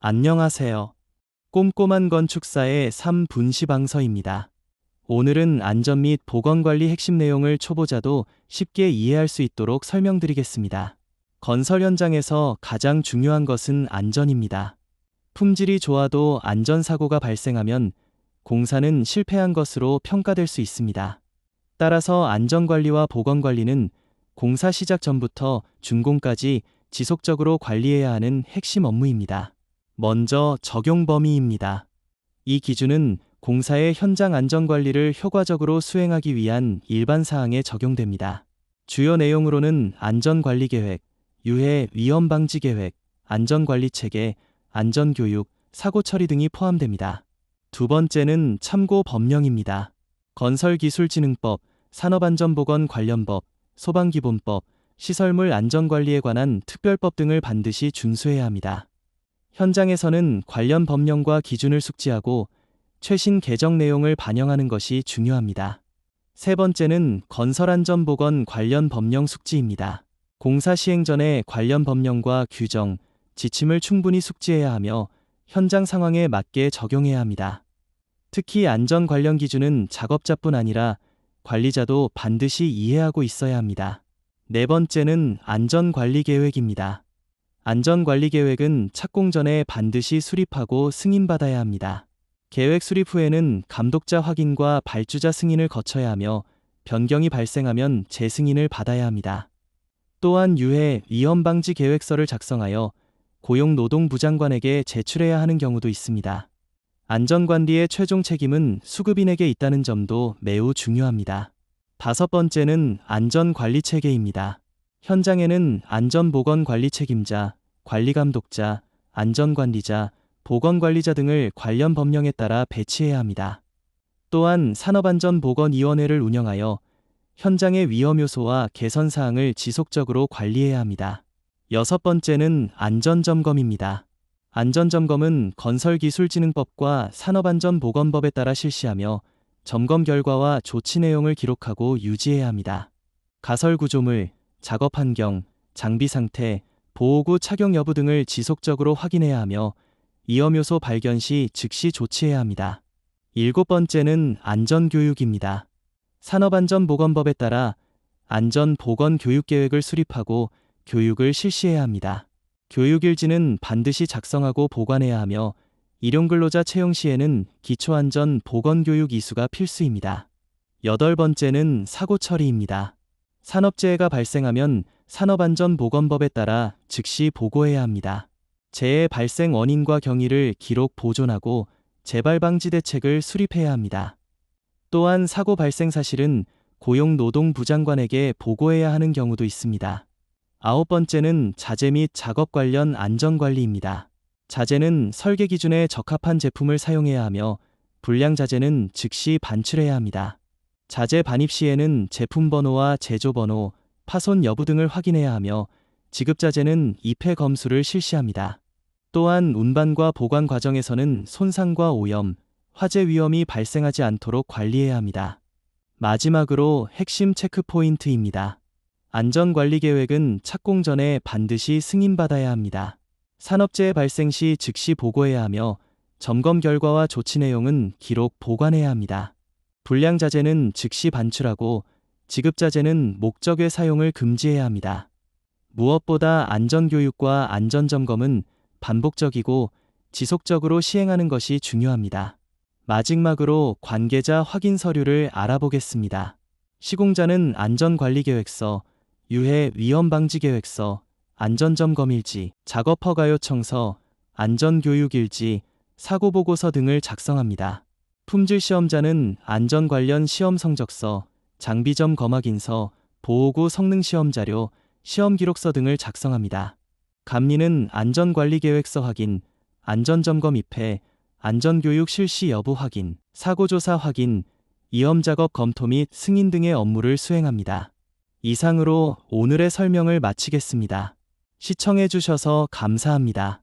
안녕하세요. 꼼꼼한 건축사의 3분시방서입니다. 오늘은 안전 및 보건관리 핵심 내용을 초보자도 쉽게 이해할 수 있도록 설명드리겠습니다. 건설 현장에서 가장 중요한 것은 안전입니다. 품질이 좋아도 안전사고가 발생하면 공사는 실패한 것으로 평가될 수 있습니다. 따라서 안전관리와 보건관리는 공사 시작 전부터 준공까지 지속적으로 관리해야 하는 핵심 업무입니다. 먼저 적용 범위입니다. 이 기준은 공사의 현장 안전관리를 효과적으로 수행하기 위한 일반 사항에 적용됩니다. 주요 내용으로는 안전관리계획, 유해 위험방지계획, 안전관리체계, 안전교육, 사고처리 등이 포함됩니다. 두 번째는 참고 법령입니다. 건설기술진흥법, 산업안전보건관련법, 소방기본법, 시설물 안전관리에 관한 특별법 등을 반드시 준수해야 합니다. 현장에서는 관련 법령과 기준을 숙지하고 최신 개정 내용을 반영하는 것이 중요합니다. 세 번째는 건설안전보건 관련 법령 숙지입니다. 공사 시행 전에 관련 법령과 규정, 지침을 충분히 숙지해야 하며 현장 상황에 맞게 적용해야 합니다. 특히 안전 관련 기준은 작업자뿐 아니라 관리자도 반드시 이해하고 있어야 합니다. 네 번째는 안전관리계획입니다. 안전관리계획은 착공 전에 반드시 수립하고 승인받아야 합니다. 계획 수립 후에는 감독자 확인과 발주자 승인을 거쳐야 하며 변경이 발생하면 재승인을 받아야 합니다. 또한 유해 위험방지 계획서를 작성하여 고용노동부 장관에게 제출해야 하는 경우도 있습니다. 안전관리의 최종 책임은 수급인에게 있다는 점도 매우 중요합니다. 다섯 번째는 안전관리체계입니다. 현장에는 안전보건관리 책임자, 관리감독자, 안전관리자, 보건관리자 등을 관련 법령에 따라 배치해야 합니다. 또한 산업안전보건위원회를 운영하여 현장의 위험 요소와 개선 사항을 지속적으로 관리해야 합니다. 여섯 번째는 안전점검입니다. 안전점검은 건설기술진흥법과 산업안전보건법에 따라 실시하며 점검 결과와 조치 내용을 기록하고 유지해야 합니다. 가설구조물, 작업 환경, 장비 상태, 보호구 착용 여부 등을 지속적으로 확인해야 하며 위험 요소 발견 시 즉시 조치해야 합니다. 일곱 번째는 안전교육입니다. 산업안전보건법에 따라 안전보건교육계획을 수립하고 교육을 실시해야 합니다. 교육일지는 반드시 작성하고 보관해야 하며 일용근로자 채용 시에는 기초안전보건교육 이수가 필수입니다. 여덟 번째는 사고처리입니다. 산업재해가 발생하면 산업안전보건법에 따라 즉시 보고해야 합니다. 재해 발생 원인과 경위를 기록 보존하고 재발 방지 대책을 수립해야 합니다. 또한 사고 발생 사실은 고용노동부 장관에게 보고해야 하는 경우도 있습니다. 아홉 번째는 자재 및 작업 관련 안전관리입니다. 자재는 설계 기준에 적합한 제품을 사용해야 하며 불량 자재는 즉시 반출해야 합니다. 자재 반입 시에는 제품 번호와 제조 번호, 파손 여부 등을 확인해야 하며 지급 자재는 입회 검수를 실시합니다. 또한 운반과 보관 과정에서는 손상과 오염, 화재 위험이 발생하지 않도록 관리해야 합니다. 마지막으로 핵심 체크 포인트입니다. 안전관리계획은 착공 전에 반드시 승인받아야 합니다. 산업재해 발생 시 즉시 보고해야 하며 점검 결과와 조치 내용은 기록 보관해야 합니다. 불량 자재는 즉시 반출하고 지급 자재는 목적 외 사용을 금지해야 합니다. 무엇보다 안전교육과 안전점검은 반복적이고 지속적으로 시행하는 것이 중요합니다. 마지막으로 관계자 확인 서류를 알아보겠습니다. 시공자는 안전관리계획서, 유해 위험방지계획서, 안전점검일지, 작업허가요청서, 안전교육일지, 사고보고서 등을 작성합니다. 품질시험자는 안전 관련 시험 성적서, 장비점 검확인서, 보호구 성능시험자료, 시험기록서 등을 작성합니다. 감리는 안전관리계획서 확인, 안전점검 입회, 안전교육 실시 여부 확인, 사고조사 확인, 위험작업 검토 및 승인 등의 업무를 수행합니다. 이상으로 오늘의 설명을 마치겠습니다. 시청해 주셔서 감사합니다.